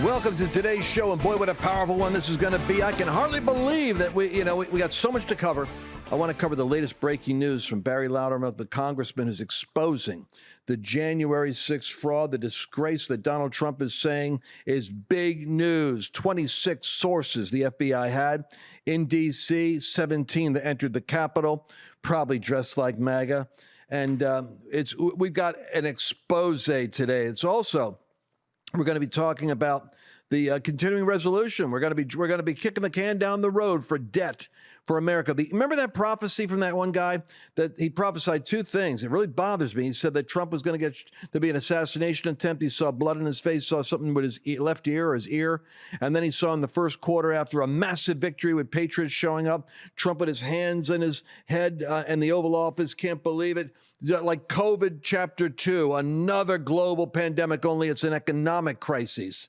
Welcome to today's show, and boy, what a powerful one this is going to be. I can hardly believe that we got so much to cover. I want to cover the latest breaking news from Barry Loudermilk, the congressman who's exposing the January 6th fraud, the disgrace that Donald Trump is saying is big news. 26 sources the FBI had in D.C., 17 that entered the Capitol, probably dressed like MAGA. And we've got an expose today. It's also, we're going to be talking about the continuing resolution. We're going to be kicking the can down the road for debt for America. Remember that prophecy from that one guy that he prophesied two things? It really bothers me. He said that Trump was going to get to be an assassination attempt. He saw blood in his face, saw something with his left ear or his ear. And then he saw in the first quarter, after a massive victory with patriots showing up, Trump with his hands in his head in the Oval Office. Can't believe it. Like COVID chapter 2, another global pandemic, only it's an economic crisis.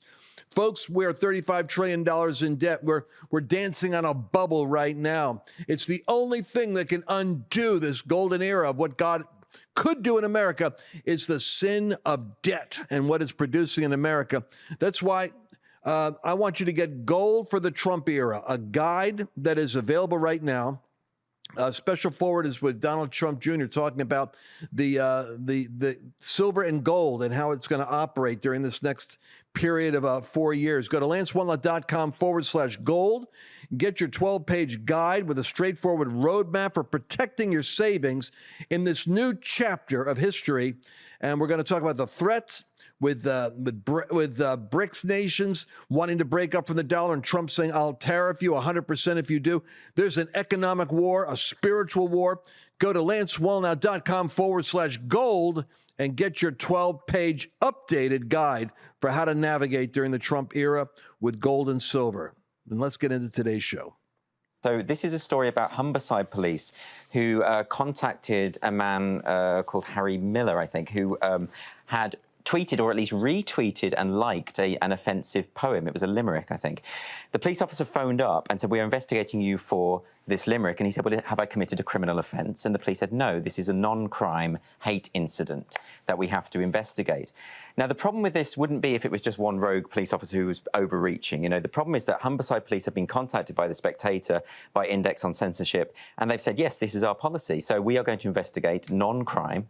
Folks, we're $35 trillion in debt. We're dancing on a bubble right now. It's the only thing that can undo this golden era of what God could do in America is the sin of debt and what it's producing in America. That's why I want you to get Gold for the Trump Era, a guide that is available right now. Special forward is with Donald Trump Jr. talking about the silver and gold and how it's going to operate during this next period of 4 years. Go to lancewallnau.com/gold. Get your 12-page guide with a straightforward roadmap for protecting your savings in this new chapter of history. And we're going to talk about the threats with BRICS nations wanting to break up from the dollar and Trump saying, I'll tariff you 100% if you do. There's an economic war, a spiritual war. Go to lancewallnau.com/gold and get your 12-page updated guide for how to navigate during the Trump era with gold and silver. And let's get into today's show. So this is a story about Humberside police who contacted a man called Harry Miller, I think, who had tweeted or at least retweeted and liked an offensive poem. It was a limerick, I think. The police officer phoned up and said, we are investigating you for this limerick. And he said, well, have I committed a criminal offence? And the police said, no, this is a non-crime hate incident that we have to investigate. Now, the problem with this wouldn't be if it was just one rogue police officer who was overreaching. You know, the problem is that Humberside police have been contacted by The Spectator, by Index on Censorship, and they've said, yes, this is our policy. So we are going to investigate non-crime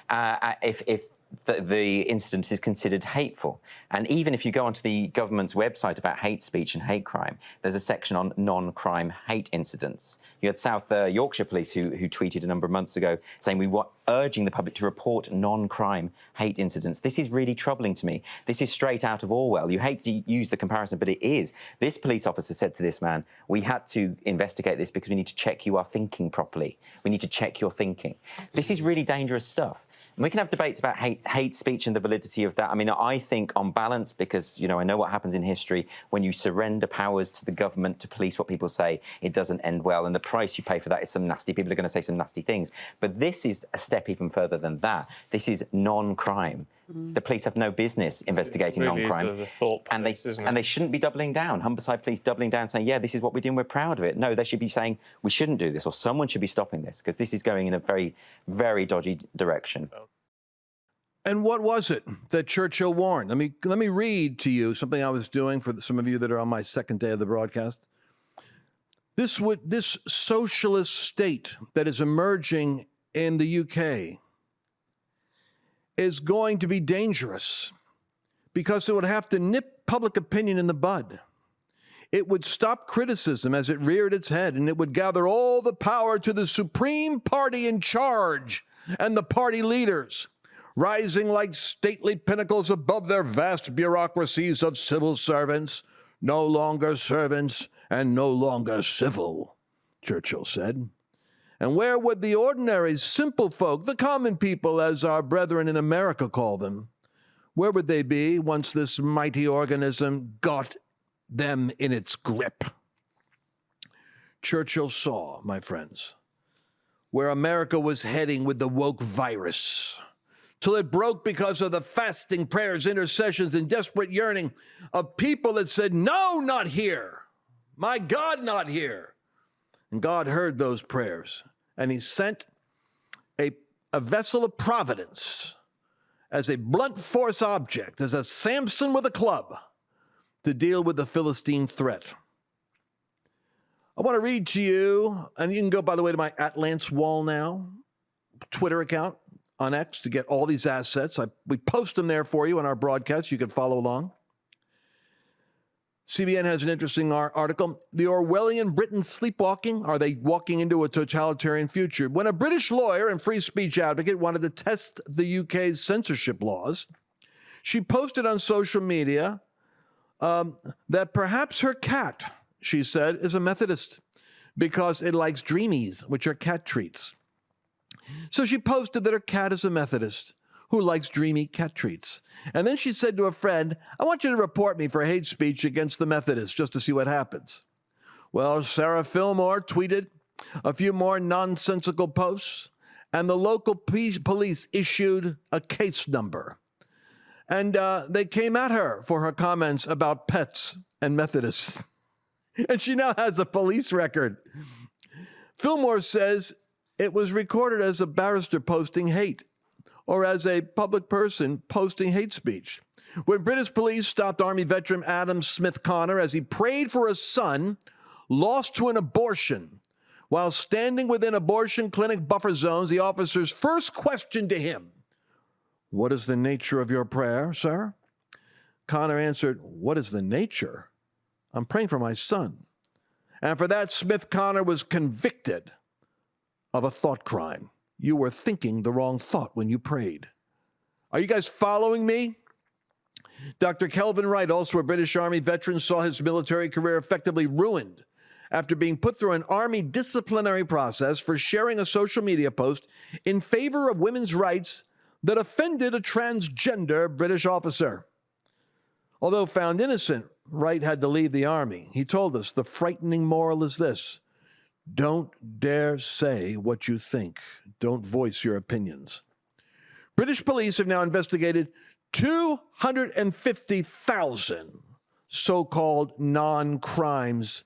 if the incident is considered hateful. And even if you go onto the government's website about hate speech and hate crime, there's a section on non-crime hate incidents. You had South Yorkshire police who tweeted a number of months ago saying we were urging the public to report non-crime hate incidents. This is really troubling to me. This is straight out of Orwell. You hate to use the comparison, but it is. This police officer said to this man, we had to investigate this because we need to check you are thinking properly. We need to check your thinking. This is really dangerous stuff. And we can have debates about hate speech and the validity of that. I mean, I think on balance, because, you know, I know what happens in history when you surrender powers to the government to police what people say, it doesn't end well. And the price you pay for that is some nasty, people are going to say some nasty things. But this is a step even further than that. This is non-crime. The police have no business investigating non-crime. And they shouldn't be doubling down. Humberside police doubling down, saying, yeah, this is what we're doing, we're proud of it. No, they should be saying, we shouldn't do this, or someone should be stopping this, because this is going in a very, very dodgy direction. And what was it that Churchill warned? Let me read to you something I was doing for some of you that are on my second day of the broadcast. This socialist state that is emerging in the UK is going to be dangerous because it would have to nip public opinion in the bud. It would stop criticism as it reared its head, and it would gather all the power to the supreme party in charge and the party leaders, rising like stately pinnacles above their vast bureaucracies of civil servants, no longer servants and no longer civil, Churchill said. And where would the ordinary, simple folk, the common people, as our brethren in America call them, where would they be once this mighty organism got them in its grip? Churchill saw, my friends, where America was heading with the woke virus, till it broke because of the fasting, prayers, intercessions, and desperate yearning of people that said, no, not here. My God, not here. And God heard those prayers, and he sent a vessel of providence as a blunt force object, as a Samson with a club, to deal with the Philistine threat. I want to read to you, and you can go, by the way, to my @Lance Wallnau Twitter account on X to get all these assets. We post them there for you on our broadcast. You can follow along. CBN has an interesting article. The Orwellian Britain sleepwalking? Are they walking into a totalitarian future? When a British lawyer and free speech advocate wanted to test the UK's censorship laws, she posted on social media that perhaps her cat, she said, is a Methodist because it likes Dreamies, which are cat treats. So she posted that her cat is a Methodist who likes dreamy cat treats. And then she said to a friend, I want you to report me for hate speech against the Methodists just to see what happens. Well, Sarah Fillmore tweeted a few more nonsensical posts, and the local police issued a case number. And they came at her for her comments about pets and Methodists. And she now has a police record. Fillmore says it was recorded as a barrister posting hate, or as a public person posting hate speech. When British police stopped Army veteran Adam Smith Connor as he prayed for a son lost to an abortion while standing within abortion clinic buffer zones, the officer's first question to him, what is the nature of your prayer, sir? Connor answered, what is the nature? I'm praying for my son. And for that, Smith Connor was convicted of a thought crime. You were thinking the wrong thought when you prayed. Are you guys following me? Dr. Kelvin Wright, also a British Army veteran, saw his military career effectively ruined after being put through an Army disciplinary process for sharing a social media post in favor of women's rights that offended a transgender British officer. Although found innocent, Wright had to leave the Army. He told us the frightening moral is this: don't dare say what you think. Don't voice your opinions. British police have now investigated 250,000 so-called non-crimes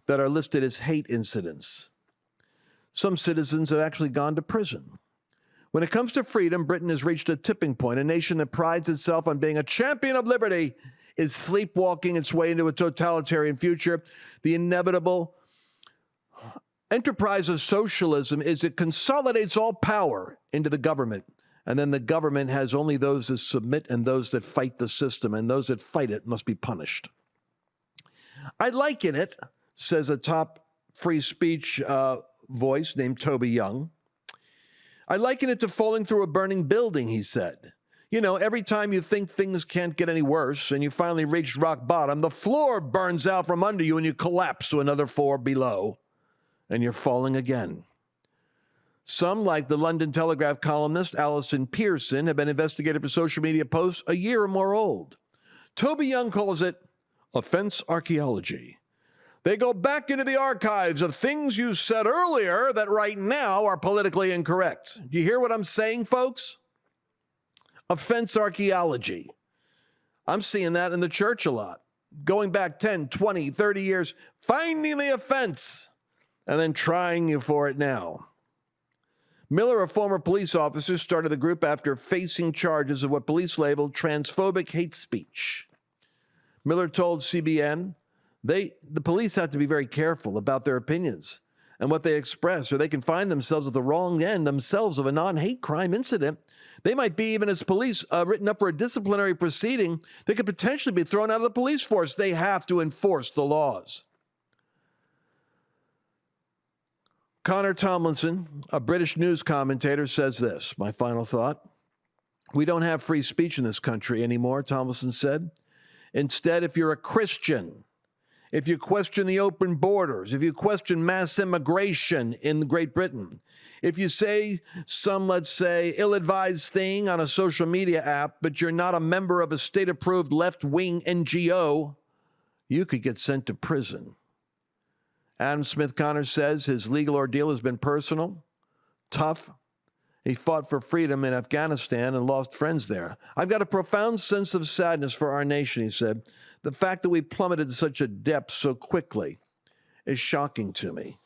that are listed as hate incidents. Some citizens have actually gone to prison. When it comes to freedom, Britain has reached a tipping point. A nation that prides itself on being a champion of liberty is sleepwalking its way into a totalitarian future. The inevitable enterprise of socialism is it consolidates all power into the government, and then the government has only those that submit and those that fight the system, and those that fight it must be punished. I liken it, says a top free speech voice named Toby Young. I liken it to falling through a burning building, he said. You know, every time you think things can't get any worse and you finally reach rock bottom, the floor burns out from under you and you collapse to another floor below. And you're falling again. Some, like the London Telegraph columnist Alison Pearson, have been investigated for social media posts a year or more old. Toby Young calls it offense archaeology. They go back into the archives of things you said earlier that right now are politically incorrect. Do you hear what I'm saying, folks? Offense archaeology. I'm seeing that in the church a lot. Going back 10, 20, 30 years, finding the offense and then trying you for it now. Miller, a former police officer, started the group after facing charges of what police labeled transphobic hate speech. Miller told CBN the police have to be very careful about their opinions and what they express, or they can find themselves at the wrong end themselves of a non-hate crime incident. They might be, even as police, written up for a disciplinary proceeding. They could potentially be thrown out of the police force. They have to enforce the laws. Connor Tomlinson, a British news commentator, says this, my final thought. We don't have free speech in this country anymore, Tomlinson said. Instead, if you're a Christian, if you question the open borders, if you question mass immigration in Great Britain, if you say some, let's say, ill-advised thing on a social media app, but you're not a member of a state-approved left-wing NGO, you could get sent to prison. Adam Smith Connor says his legal ordeal has been personal, tough. He fought for freedom in Afghanistan and lost friends there. I've got a profound sense of sadness for our nation, he said. The fact that we plummeted to such a depth so quickly is shocking to me.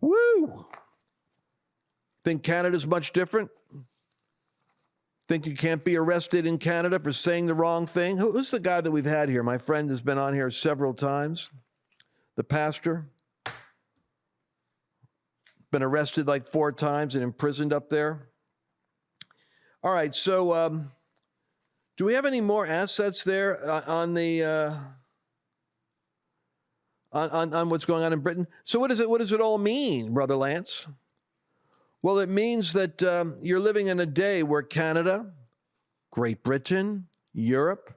Woo! Think Canada's much different? Think you can't be arrested in Canada for saying the wrong thing? Who's the guy that we've had here? My friend has been on here several times. The pastor. Been arrested like 4 times and imprisoned up there. All right, so do we have any more assets there on the on what's going on in Britain? So what does it all mean, Brother Lance? Well, it means that you're living in a day where Canada, Great Britain, Europe,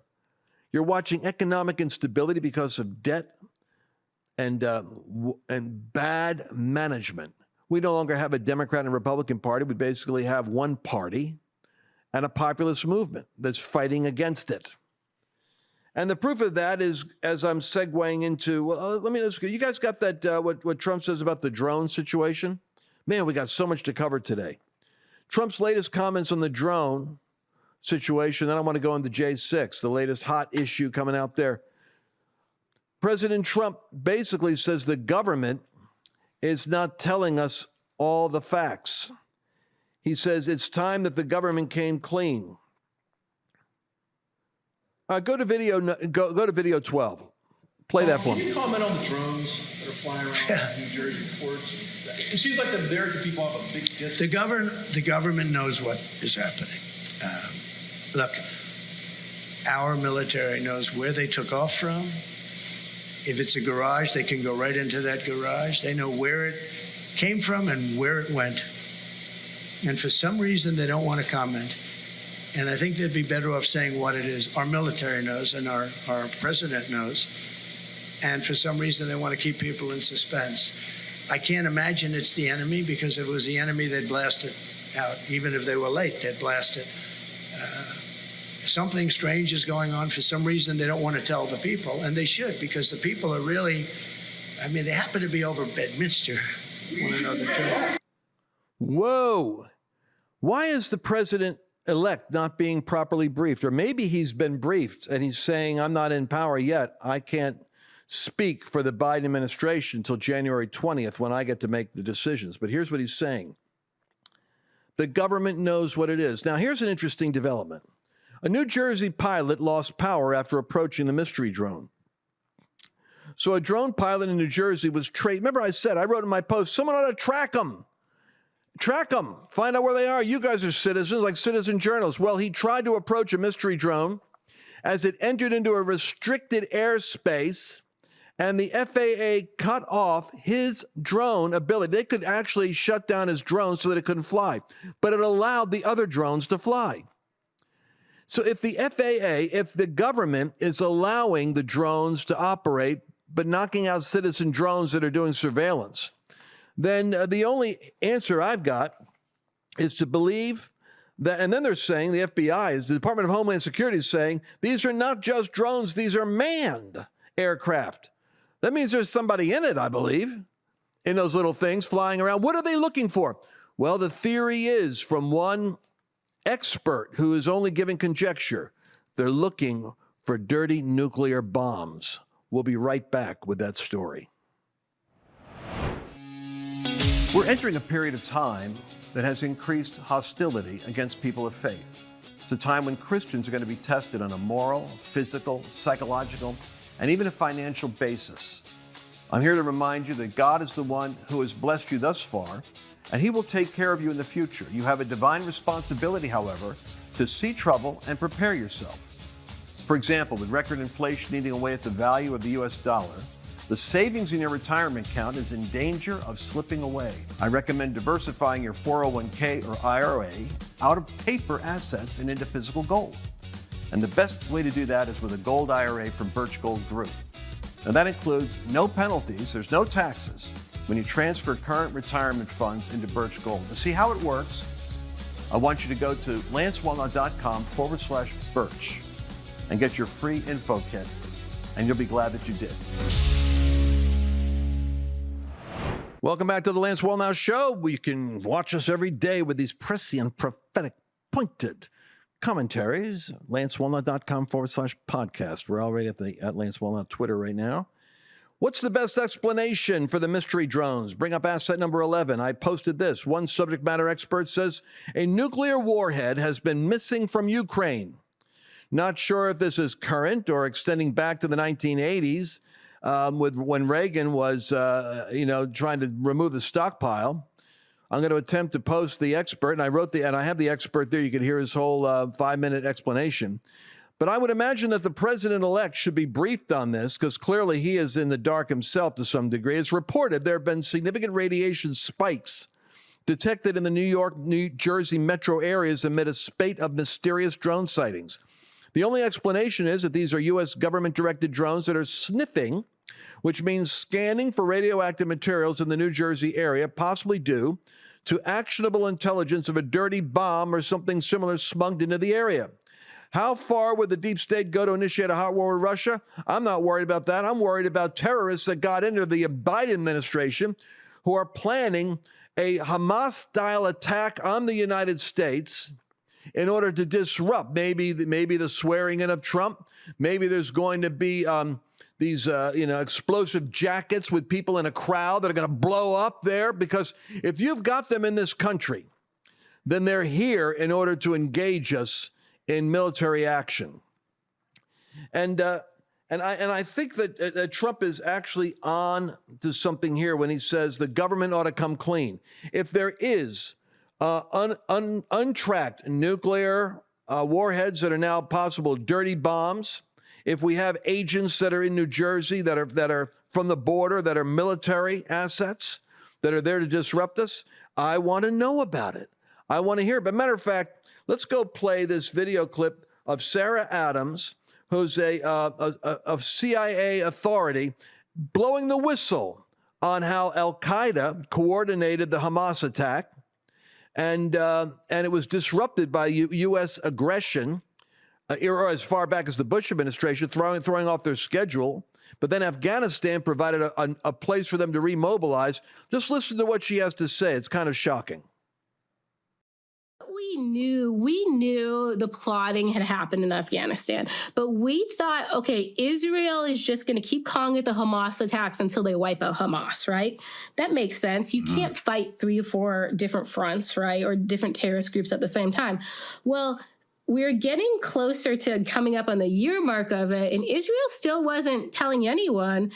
you're watching economic instability because of debt and bad management. We no longer have a Democrat and Republican party. We basically have one party and a populist movement that's fighting against it. And the proof of that is, as I'm segueing into, well, let's go. You guys got that, what Trump says about the drone situation? Man, we got so much to cover today. Trump's latest comments on the drone situation. Then I want to go into J6, the latest hot issue coming out there. President Trump basically says the government is not telling us all the facts. He says it's time that the government came clean. Go to video 12. Play that for me. Can you comment on the drones that are flying around New Jersey ports? It seems like the American people have a big distance. The government knows what is happening. Look, our military knows where they took off from. If it's a garage, they can go right into that garage. They know where it came from and where it went. And for some reason, they don't want to comment. And I think they'd be better off saying what it is. Our military knows and our president knows. And for some reason, they want to keep people in suspense. I can't imagine it's the enemy, because if it was the enemy, they'd blast it out. Even if they were late, they'd blast it. Something strange is going on. For some reason, they don't want to tell the people, and they should, because the people are really, they happen to be over Bedminster. Want to know the truth. Whoa. Why is the president-elect not being properly briefed? Or maybe he's been briefed, and he's saying, I'm not in power yet. I can't speak for the Biden administration until January 20th, when I get to make the decisions. But here's what he's saying. The government knows what it is. Now, here's an interesting development. A New Jersey pilot lost power after approaching the mystery drone. So a drone pilot in New Jersey was remember I wrote in my post, someone ought to track them. Track them. Find out where they are. You guys are citizens, like citizen journalists. Well, he tried to approach a mystery drone as it entered into a restricted airspace, and the FAA cut off his drone ability. They could actually shut down his drone so that it couldn't fly, but it allowed the other drones to fly. So if the FAA, if the government is allowing the drones to operate, but knocking out citizen drones that are doing surveillance, then the only answer I've got is to believe that, and then they're saying, the FBI, is the Department of Homeland Security, is saying, these are not just drones, these are manned aircraft. That means there's somebody in it, I believe, in those little things flying around. What are they looking for? Well, the theory is, from one expert who is only giving conjecture, they're looking for dirty nuclear bombs. We'll be right back with that story. We're entering a period of time that has increased hostility against people of faith. It's a time when Christians are going to be tested on a moral, physical, psychological, and even a financial basis. I'm here to remind you that God is the one who has blessed you thus far, and he will take care of you in the future. You have a divine responsibility, however, to see trouble and prepare yourself. For example, with record inflation eating away at the value of the US dollar, the savings in your retirement account is in danger of slipping away. I recommend diversifying your 401k or IRA out of paper assets and into physical gold. And the best way to do that is with a gold IRA from Birch Gold Group. Now that includes no penalties, there's no taxes when you transfer current retirement funds into Birch Gold. To see how it works, I want you to go to lancewallnau.com/Birch and get your free info kit, and you'll be glad that you did. Welcome back to the Lance Wallnau Show. You can watch us every day with these prescient, prophetic, pointed commentaries. lancewallnau.com/podcast. We're already at Lance Wallnau Twitter right now. What's the best explanation for the mystery drones? Bring up asset number 11. I posted this. One subject matter expert says a nuclear warhead has been missing from Ukraine. Not sure if this is current or extending back to the 1980s when Reagan was, trying to remove the stockpile. I'm going to attempt to post the expert, and I have the expert there. You can hear his whole 5-minute explanation. But I would imagine that the president-elect should be briefed on this because clearly he is in the dark himself to some degree. It's reported there have been significant radiation spikes detected in the New York, New Jersey metro areas amid a spate of mysterious drone sightings. The only explanation is that these are U.S. government-directed drones that are sniffing, which means scanning for radioactive materials in the New Jersey area, possibly due to actionable intelligence of a dirty bomb or something similar smuggled into the area. How far would the deep state go to initiate a hot war with Russia? I'm not worried about that. I'm worried about terrorists that got into the Biden administration who are planning a Hamas-style attack on the United States in order to disrupt maybe the swearing in of Trump. Maybe there's going to be these explosive jackets with people in a crowd that are going to blow up there, because if you've got them in this country, then they're here in order to engage us in military action. And I think that Trump is actually on to something here when he says the government ought to come clean. If there is untracked nuclear warheads that are now possible dirty bombs, if we have agents that are in New Jersey that are from the border, that are military assets, that are there to disrupt us, I want to know about it. I want to hear it. But matter of fact, let's go play this video clip of Sarah Adams, who's a CIA authority, blowing the whistle on how Al-Qaeda coordinated the Hamas attack. And it was disrupted by U.S. aggression, or as far back as the Bush administration, throwing off their schedule. But then Afghanistan provided a place for them to remobilize. Just listen to what she has to say. It's kind of shocking. We knew the plotting had happened in Afghanistan, but we thought, okay, Israel is just going to keep calling it the Hamas attacks until they wipe out Hamas, right? That makes sense. You can't fight 3 or 4 different fronts, right, or different terrorist groups at the same time. Well, we're getting closer to coming up on the year mark of it, and Israel still wasn't telling anyone,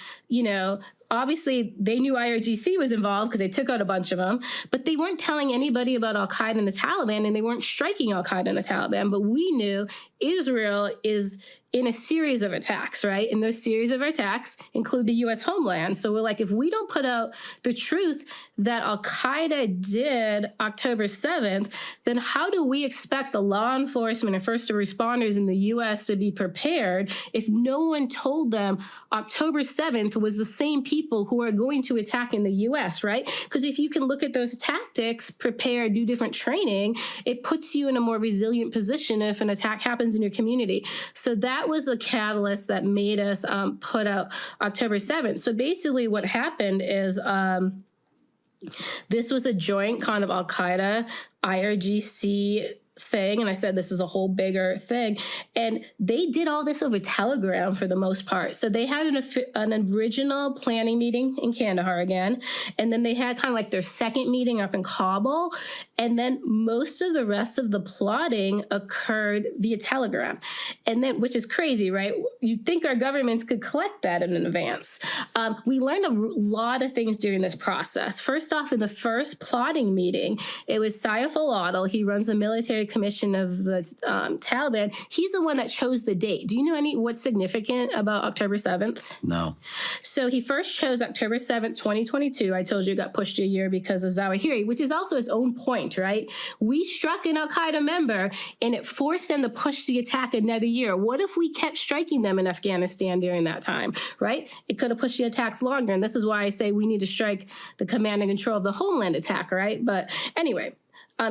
obviously, they knew IRGC was involved because they took out a bunch of them, but they weren't telling anybody about Al-Qaeda and the Taliban, and they weren't striking Al-Qaeda and the Taliban. But we knew Israel is in a series of attacks, right? And those series of attacks include the U.S. homeland. So we're like, if we don't put out the truth that Al-Qaeda did October 7th, then how do we expect the law enforcement and first responders in the U.S. to be prepared if no one told them October 7th was the same people who are going to attack in the U.S., right? Because if you can look at those tactics, prepare, do different training, it puts you in a more resilient position if an attack happens in your community. So that was the catalyst that made us put out October 7th. So basically what happened is this was a joint kind of Al-Qaeda, IRGC thing, and I said this is a whole bigger thing, and they did all this over Telegram for the most part. So they had an original planning meeting in Kandahar again, and then they had kind of like their second meeting up in Kabul, and then most of the rest of the plotting occurred via Telegram, and then, which is crazy, right? You'd think our governments could collect that in advance. We learned a lot of things during this process. First off, in the first plotting meeting, it was Saif al-Adil. He runs the military commission of the Taliban. He's the one that chose the date. Do you know what's significant about October 7th? No. So he first chose October 7th, 2022. I told you it got pushed a year because of Zawahiri, which is also its own point, right? We struck an Al-Qaeda member and it forced them to push the attack another year. What if we kept striking them in Afghanistan during that time, right? It could have pushed the attacks longer. And this is why I say we need to strike the command and control of the homeland attack, right? But anyway,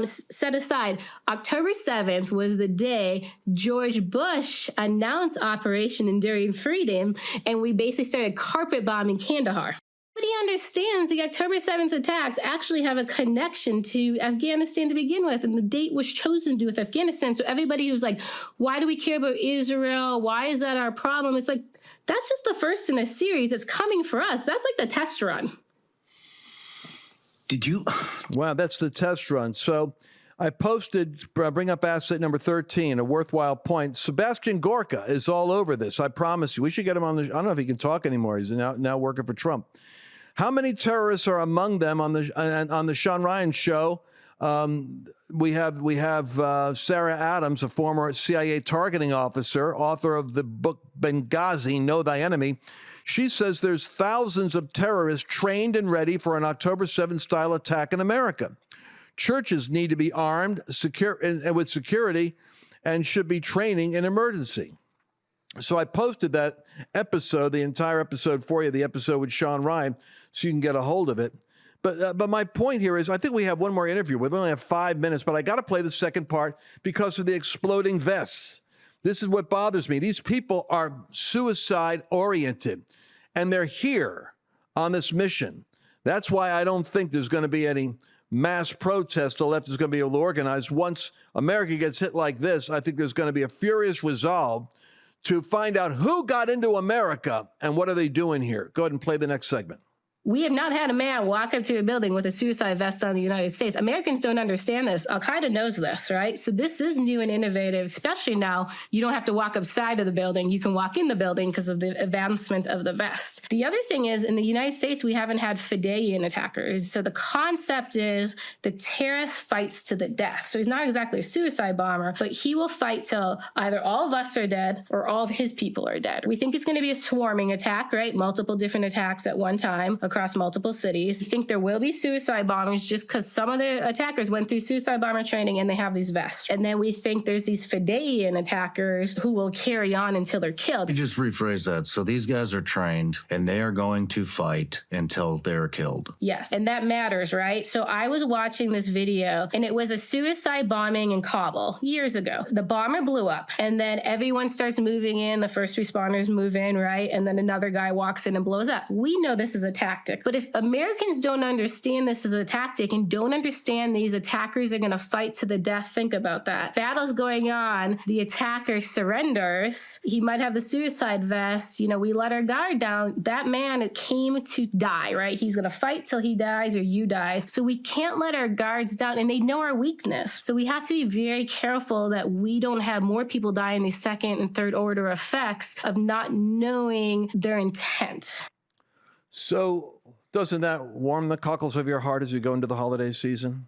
set aside, October 7th was the day George Bush announced Operation Enduring Freedom, and we basically started carpet bombing Kandahar. But he understands the October 7th attacks actually have a connection to Afghanistan to begin with, and the date was chosen to do with Afghanistan. So everybody who's like, why do we care about Israel? Why is that our problem? It's like, that's just the first in a series. It's coming for us. That's like the test run. Did you? Wow, that's the test run. So I posted, bring up asset number 13, a worthwhile point. Sebastian Gorka is all over this. I promise you. We should get him on the, I don't know if he can talk anymore. He's now working for Trump. How many terrorists are among them on the Sean Ryan show? We have Sarah Adams, a former CIA targeting officer, author of the book Benghazi, Know Thy Enemy. She says there's thousands of terrorists trained and ready for an October 7th style attack in America. Churches need to be armed with security and should be training in emergency. So I posted that episode, the entire episode for you, the episode with Sean Ryan, so you can get a hold of it. But my point here is I think we have one more interview. We only have 5 minutes, but I got to play the second part because of the exploding vests. This is what bothers me. These people are suicide-oriented, and they're here on this mission. That's why I don't think there's going to be any mass protest the left is going to be able to organize. Once America gets hit like this, I think there's going to be a furious resolve to find out who got into America and what are they doing here. Go ahead and play the next segment. We have not had a man walk up to a building with a suicide vest on the United States. Americans don't understand this. Al-Qaeda knows this, right? So this is new and innovative, especially now. You don't have to walk upside of the building. You can walk in the building because of the advancement of the vest. The other thing is, in the United States, we haven't had Fideian attackers. So the concept is the terrorist fights to the death. So he's not exactly a suicide bomber, but he will fight till either all of us are dead or all of his people are dead. We think it's going to be a swarming attack, right? Multiple different attacks at one time across multiple cities. We think there will be suicide bombers just because some of the attackers went through suicide bomber training and they have these vests. And then we think there's these Fideian attackers who will carry on until they're killed. You just rephrase that. So these guys are trained and they are going to fight until they're killed. Yes, and that matters, right? So I was watching this video and it was a suicide bombing in Kabul years ago. The bomber blew up and then everyone starts moving in. The first responders move in, right? And then another guy walks in and blows up. We know this is a tactic. But if Americans don't understand this as a tactic and don't understand these attackers are going to fight to the death, think about that. Battle's going on. The attacker surrenders. He might have the suicide vest. You know, we let our guard down. That man came to die, right? He's going to fight till he dies or you die. So we can't let our guards down, and they know our weakness. So we have to be very careful that we don't have more people die in these second and third order effects of not knowing their intent. So doesn't that warm the cockles of your heart as you go into the holiday season?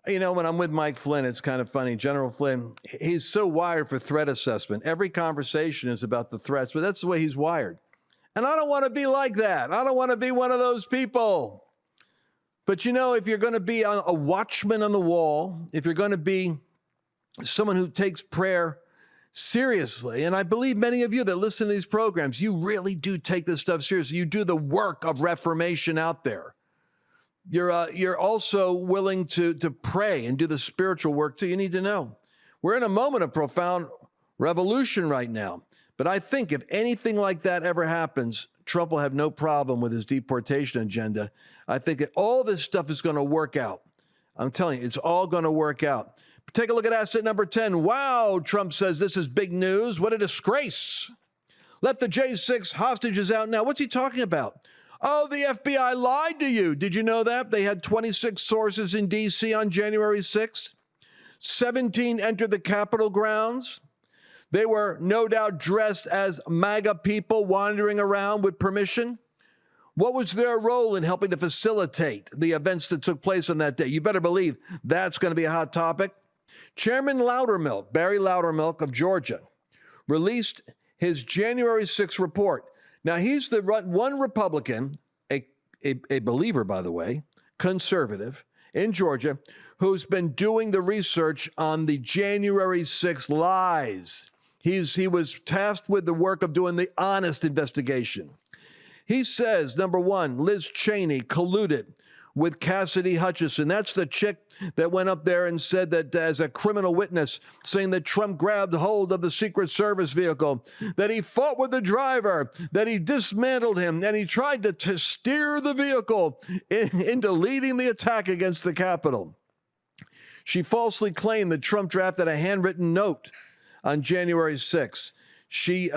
You know, when I'm with Mike Flynn, it's kind of funny. General Flynn, he's so wired for threat assessment. Every conversation is about the threats, but that's the way he's wired. And I don't want to be like that. I don't want to be one of those people. But, you know, if you're going to be a watchman on the wall, if you're going to be someone who takes prayer seriously, and I believe many of you that listen to these programs, you really do take this stuff seriously. You do the work of reformation out there. You're also willing to pray and do the spiritual work too. You need to know we're in a moment of profound revolution right now. But I think if anything like that ever happens, Trump will have no problem with his deportation agenda. I think that all this stuff is going to work out. I'm telling you, it's all going to work out. Take a look at asset number 10. Wow, Trump says this is big news. What a disgrace. Let the J6 hostages out now. What's he talking about? Oh, the FBI lied to you. Did you know that? They had 26 sources in D.C. on January 6th. 17 entered the Capitol grounds. They were no doubt dressed as MAGA people wandering around with permission. What was their role in helping to facilitate the events that took place on that day? You better believe that's going to be a hot topic. Chairman Loudermilk, Barry Loudermilk of Georgia, released his January 6th report. Now, he's the one Republican, a believer, by the way, conservative in Georgia, who's been doing the research on the January 6th lies. He was tasked with the work of doing the honest investigation. He says, number one, Liz Cheney colluded with Cassidy Hutchinson. That's the chick that went up there and said that as a criminal witness, saying that Trump grabbed hold of the Secret Service vehicle, that he fought with the driver, that he dismantled him, and he tried to steer the vehicle into leading the attack against the Capitol. She falsely claimed that Trump drafted a handwritten note on January 6th. She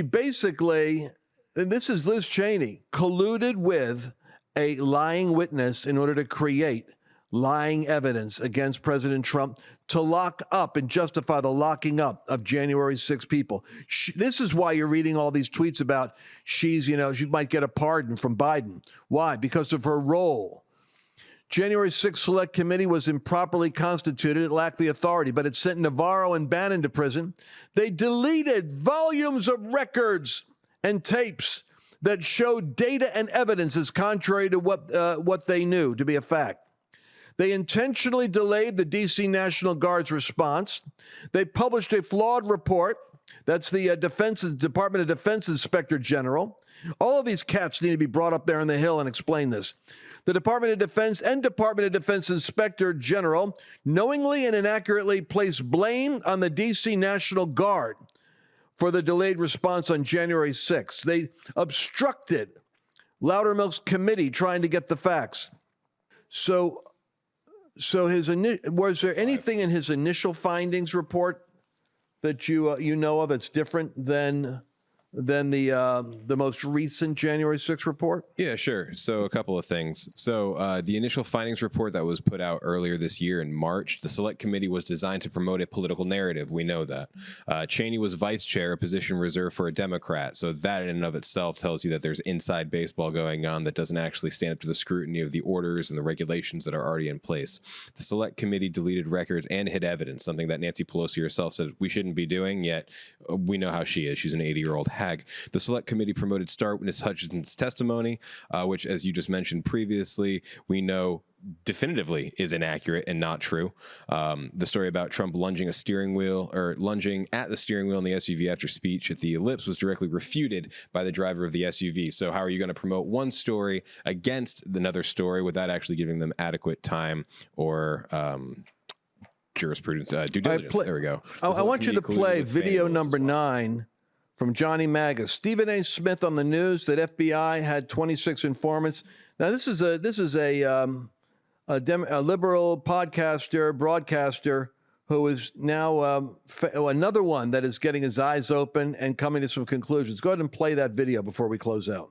basically, and this is Liz Cheney, colluded with a lying witness in order to create lying evidence against President Trump to lock up and justify the locking up of January 6 people. This is why you're reading all these tweets about she might get a pardon from Biden. Why? Because of her role. January 6th Select Committee was improperly constituted. It lacked the authority, but it sent Navarro and Bannon to prison. They deleted volumes of records and tapes that showed data and evidence as contrary to what they knew to be a fact. They intentionally delayed the D.C. National Guard's response. They published a flawed report. That's the Department of Defense Inspector General. All of these cats need to be brought up there on the Hill and explain this. The Department of Defense and Department of Defense Inspector General knowingly and inaccurately placed blame on the D.C. National Guard for the delayed response on January 6th. They obstructed Loudermilk's committee trying to get the facts. So was there anything in his initial findings report that you know of that's different than the most recent January 6th report? Yeah, sure. So a couple of things. So the initial findings report that was put out earlier this year in March, the Select Committee was designed to promote a political narrative. We know that. Cheney was vice chair, a position reserved for a Democrat. So that in and of itself tells you that there's inside baseball going on that doesn't actually stand up to the scrutiny of the orders and the regulations that are already in place. The Select Committee deleted records and hid evidence, something that Nancy Pelosi herself said we shouldn't be doing, yet we know how she is. She's an 80-year-old hag. The Select Committee promoted star witness Hutchinson's testimony, which, as you just mentioned previously, we know definitively is inaccurate and not true. The story about Trump lunging at the steering wheel in the SUV after speech at the Ellipse was directly refuted by the driver of the SUV. So how are you going to promote one story against another story without actually giving them adequate time or jurisprudence, due diligence? There we go. I want you to play video number 9 from Johnny Maga. Stephen A. Smith on the news that FBI had 26 informants. Now, this is a liberal podcaster, broadcaster, who is now another one that is getting his eyes open and coming to some conclusions. Go ahead and play that video before we close out.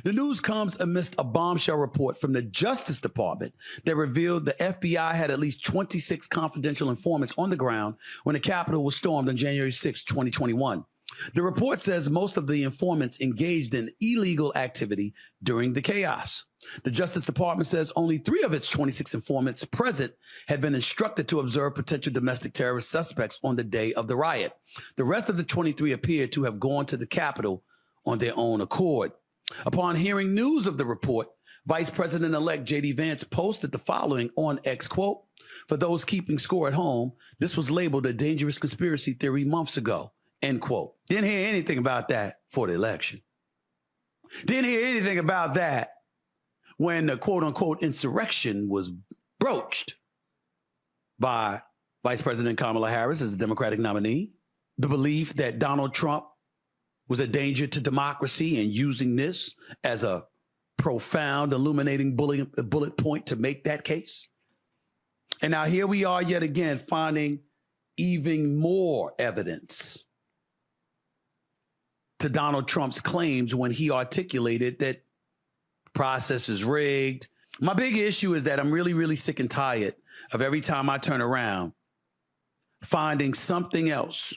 The news comes amidst a bombshell report from the Justice Department that revealed the FBI had at least 26 confidential informants on the ground when the Capitol was stormed on January 6, 2021. The report says most of the informants engaged in illegal activity during the chaos. The Justice Department says only 3 of its 26 informants present had been instructed to observe potential domestic terrorist suspects on the day of the riot. The rest of the 23 appear to have gone to the Capitol on their own accord. Upon hearing news of the report, Vice President-elect J.D. Vance posted the following on X, quote, "For those keeping score at home, this was labeled a dangerous conspiracy theory months ago," end quote. Didn't hear anything about that for the election. Didn't hear anything about that when the quote-unquote insurrection was broached by Vice President Kamala Harris as the Democratic nominee. The belief that Donald Trump was a danger to democracy and using this as a profound, illuminating bullet point to make that case. And now here we are yet again finding even more evidence to Donald Trump's claims when he articulated that process is rigged. My big issue is that I'm really, really sick and tired of every time I turn around finding something else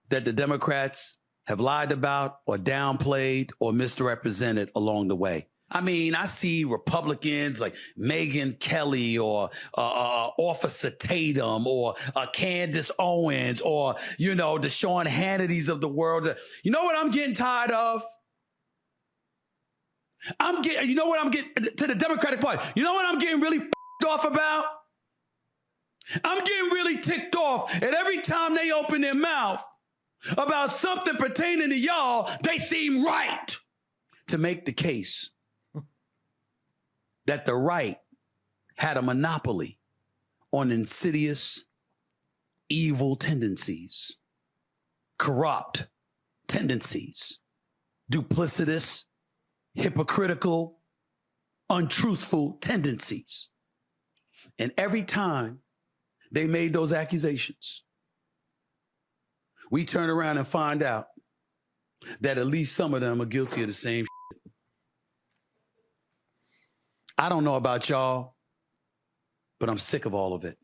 that the Democrats have lied about or downplayed or misrepresented along the way. I mean, I see Republicans like Megyn Kelly or Officer Tatum or Candace Owens or, the Sean Hannitys of the world. You know what I'm getting tired of? To the Democratic Party. You know what I'm getting really off about? I'm getting really ticked off at every time they open their mouth about something pertaining to y'all, they seem right to make the case that the right had a monopoly on insidious, evil tendencies, corrupt tendencies, duplicitous, hypocritical, untruthful tendencies. And every time they made those accusations, we turn around and find out that at least some of them are guilty of the same shit. I don't know about y'all, but I'm sick of all of it.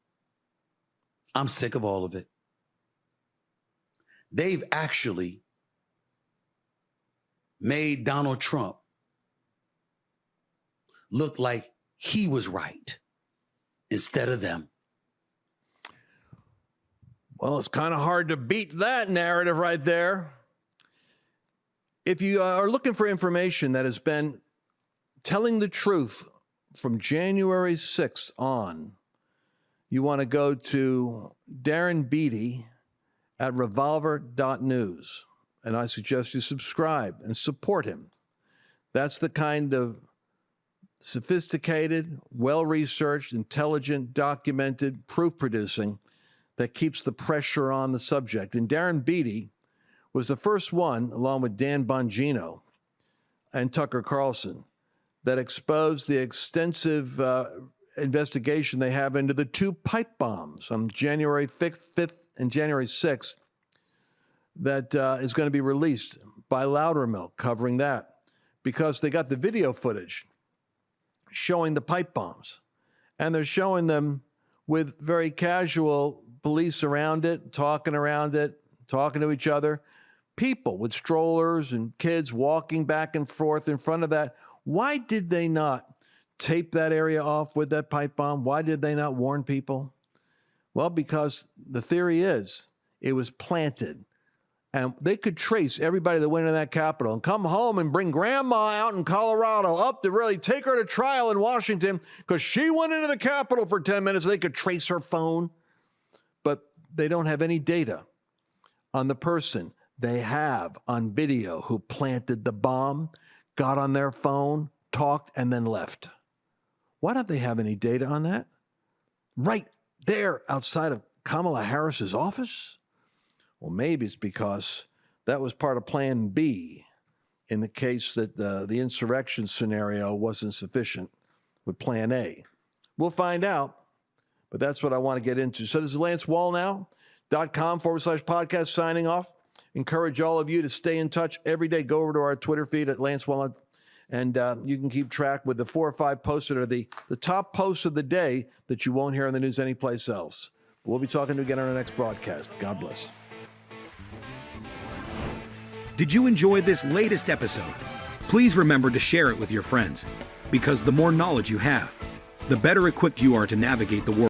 I'm sick of all of it. They've actually made Donald Trump look like he was right instead of them. Well, it's kind of hard to beat that narrative right there. If you are looking for information that has been telling the truth from January 6th on, you want to go to Darren Beattie at revolver.news. And I suggest you subscribe and support him. That's the kind of sophisticated, well-researched, intelligent, documented, proof-producing that keeps the pressure on the subject. And Darren Beattie was the first one, along with Dan Bongino and Tucker Carlson, that exposed the extensive investigation they have into the two pipe bombs on January 5th and January 6th that is going to be released by Loudermilk, covering that, because they got the video footage showing the pipe bombs, and they're showing them with very casual police around it, talking to each other, people with strollers and kids walking back and forth in front of that. Why did they not tape that area off with that pipe bomb? Why did they not warn people? Well, because the theory is it was planted. And they could trace everybody that went into that Capitol and come home and bring grandma out in Colorado up to really take her to trial in Washington because she went into the Capitol for 10 minutes. They could trace her phone. But they don't have any data on the person they have on video who planted the bomb, got on their phone, talked, and then left. Why don't they have any data on that? Right there outside of Kamala Harris's office? Well, maybe it's because that was part of Plan B in the case that the insurrection scenario wasn't sufficient with Plan A. We'll find out, but that's what I want to get into. So this is lancewallnau.com/podcast signing off. Encourage all of you to stay in touch every day. Go over to our Twitter feed at Lance Wallnau, and you can keep track with the 4 or 5 posts that are the top posts of the day that you won't hear in the news anyplace else. We'll be talking to you again on our next broadcast. God bless. Did you enjoy this latest episode? Please remember to share it with your friends, because the more knowledge you have, the better equipped you are to navigate the world.